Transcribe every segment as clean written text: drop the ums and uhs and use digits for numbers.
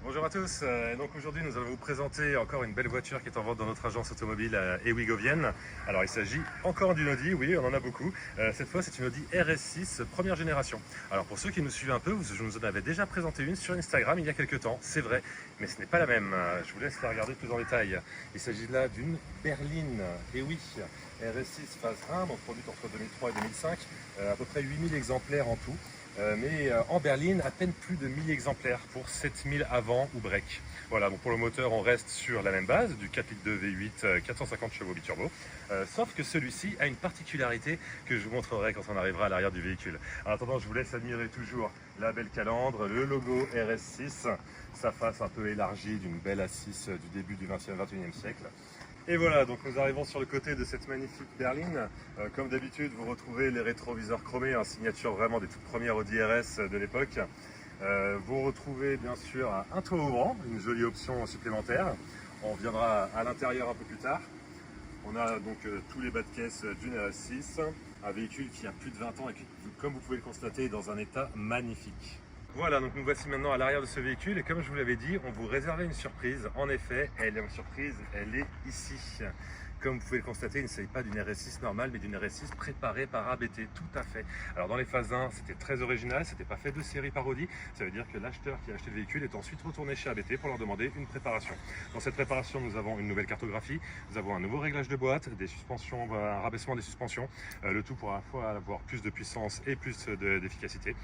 Bonjour à tous, donc aujourd'hui nous allons vous présenter encore une belle voiture qui est en vente dans notre agence automobile à Ewigovienne. Alors il s'agit encore d'une Audi, oui on en a beaucoup, cette fois c'est une Audi RS6 première génération. Alors pour ceux qui nous suivent un peu, je vous en avais déjà présenté une sur Instagram il y a quelques temps, c'est vrai, mais ce n'est pas la même, je vous laisse la regarder plus en détail. Il s'agit là d'une berline, et oui, RS6 phase 1, donc produite entre 2003 et 2005, à peu près 8000 exemplaires en tout. Mais en berline, à peine plus de 1000 exemplaires pour 7000 avant ou break. Voilà, donc pour le moteur, on reste sur la même base, du 4 litres de V8, 450 chevaux biturbo. Sauf que celui-ci a une particularité que je vous montrerai quand on arrivera à l'arrière du véhicule. En attendant, je vous laisse admirer toujours la belle calandre, le logo RS6, sa face un peu élargie d'une belle assise du début du 21e siècle. Et voilà, donc nous arrivons sur le côté de cette magnifique berline. Comme d'habitude, vous retrouvez les rétroviseurs chromés, en signature vraiment des toutes premières Audi RS de l'époque. Vous retrouvez bien sûr un toit ouvrant, une jolie option supplémentaire. On reviendra à l'intérieur un peu plus tard. On a donc tous les bas de caisse d'une RS6, un véhicule qui a plus de 20 ans et qui, comme vous pouvez le constater, est dans un état magnifique. Voilà, donc nous voici maintenant à l'arrière de ce véhicule et comme je vous l'avais dit, on vous réservait une surprise. En effet, elle est une surprise, elle est ici. Comme vous pouvez le constater, il ne s'agit pas d'une RS6 normale, mais d'une RS6 préparée par ABT, tout à fait. Alors dans les phases 1, c'était très original, c'était pas fait de série par Audi. Ça veut dire que l'acheteur qui a acheté le véhicule est ensuite retourné chez ABT pour leur demander une préparation. Dans cette préparation, nous avons une nouvelle cartographie, nous avons un nouveau réglage de boîte, des suspensions, un rabaissement des suspensions, le tout pour à la fois avoir plus de puissance et plus d'efficacité.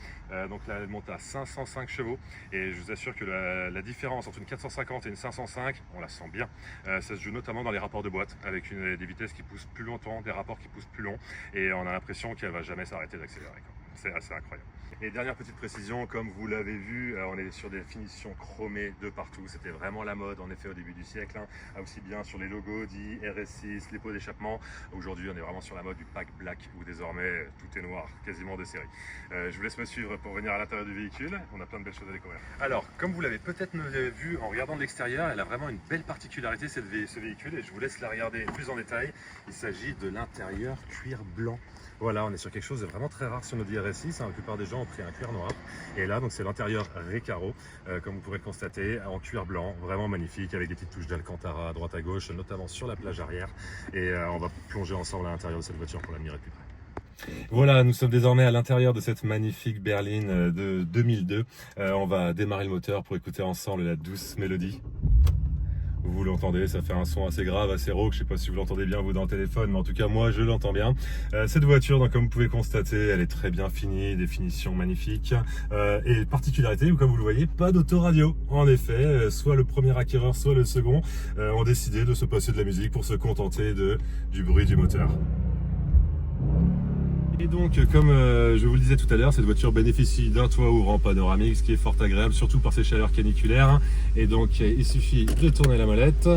Donc là, elle monte à 505 chevaux et je vous assure que la différence entre une 450 et une 505, on la sent bien. Ça se joue notamment dans les rapports de boîte avec des vitesses qui poussent plus longtemps, des rapports qui poussent plus long et on a l'impression qu'elle va jamais s'arrêter d'accélérer. C'est assez incroyable. Et dernière petite précision, comme vous l'avez vu, on est sur des finitions chromées de partout. C'était vraiment la mode en effet au début du siècle, hein. Aussi bien sur les logos Audi, RS6, les pots d'échappement. Aujourd'hui on est vraiment sur la mode du pack black où désormais tout est noir, quasiment de série. Je vous laisse me suivre pour venir à l'intérieur du véhicule, on a plein de belles choses à découvrir. Alors comme vous l'avez peut-être vu en regardant de l'extérieur, elle a vraiment une belle particularité ce véhicule et je vous laisse la regarder plus en détail. Il s'agit de l'intérieur cuir blanc. Voilà, on est sur quelque chose de vraiment très rare sur nos RS6, hein. La plupart des gens ont pris un cuir noir. Et là, donc c'est l'intérieur Recaro, comme vous pourrez le constater, en cuir blanc, vraiment magnifique, avec des petites touches d'Alcantara à droite à gauche, notamment sur la plage arrière. Et on va plonger ensemble à l'intérieur de cette voiture pour l'admirer de plus près. Voilà, nous sommes désormais à l'intérieur de cette magnifique berline de 2002. On va démarrer le moteur pour écouter ensemble la douce mélodie. Vous l'entendez, ça fait un son assez grave, assez rauque. Je sais pas si vous l'entendez bien vous dans le téléphone, mais en tout cas moi je l'entends bien. Cette voiture, donc, comme vous pouvez constater, elle est très bien finie, des finitions magnifiques. Et particularité, comme vous le voyez, pas d'autoradio. En effet, soit le premier acquéreur, soit le second ont décidé de se passer de la musique pour se contenter du bruit du moteur. Et donc, comme je vous le disais tout à l'heure, cette voiture bénéficie d'un toit ouvrant panoramique, ce qui est fort agréable, surtout par ces chaleurs caniculaires. Et donc, il suffit de tourner la molette,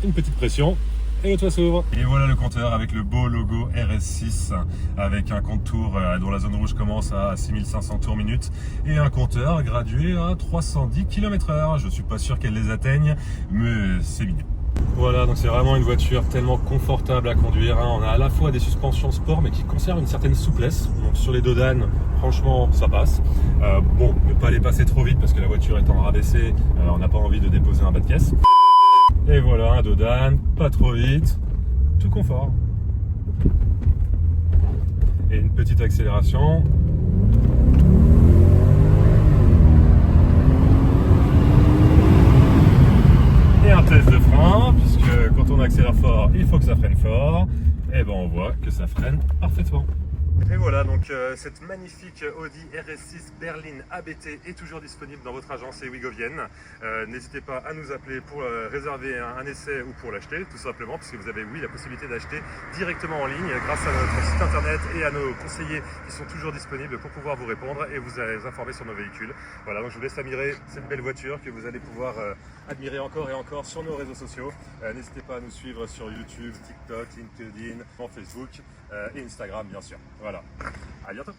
une petite pression, et le toit s'ouvre. Et voilà le compteur avec le beau logo RS6, avec un compte tour dont la zone rouge commence à 6500 tours minute, et un compteur gradué à 310 km/h. Je ne suis pas sûr qu'elle les atteigne, mais c'est mignon. Voilà, donc c'est vraiment une voiture tellement confortable à conduire, hein. On a à la fois des suspensions sport mais qui conservent une certaine souplesse. Donc sur les dos d'âne, franchement ça passe. Bon, ne pas les passer trop vite parce que la voiture étant rabaissée, on n'a pas envie de déposer un bas de caisse. Et voilà, un dos d'âne, pas trop vite, tout confort. Et une petite accélération. Et un test de frein, puisque quand on accélère fort, il faut que ça freine fort. Et ben on voit que ça freine parfaitement. Et voilà, donc cette magnifique Audi RS6 berline ABT est toujours disponible dans votre agence Ewigovienne. N'hésitez pas à nous appeler pour réserver un essai ou pour l'acheter, tout simplement, puisque vous avez, oui, la possibilité d'acheter directement en ligne grâce à notre site internet et à nos conseillers qui sont toujours disponibles pour pouvoir vous répondre et vous informer sur nos véhicules. Voilà, donc je vous laisse admirer cette belle voiture que vous allez pouvoir admirer encore et encore sur nos réseaux sociaux. N'hésitez pas à nous suivre sur YouTube, TikTok, LinkedIn, Facebook et Instagram bien sûr. Voilà, à bientôt.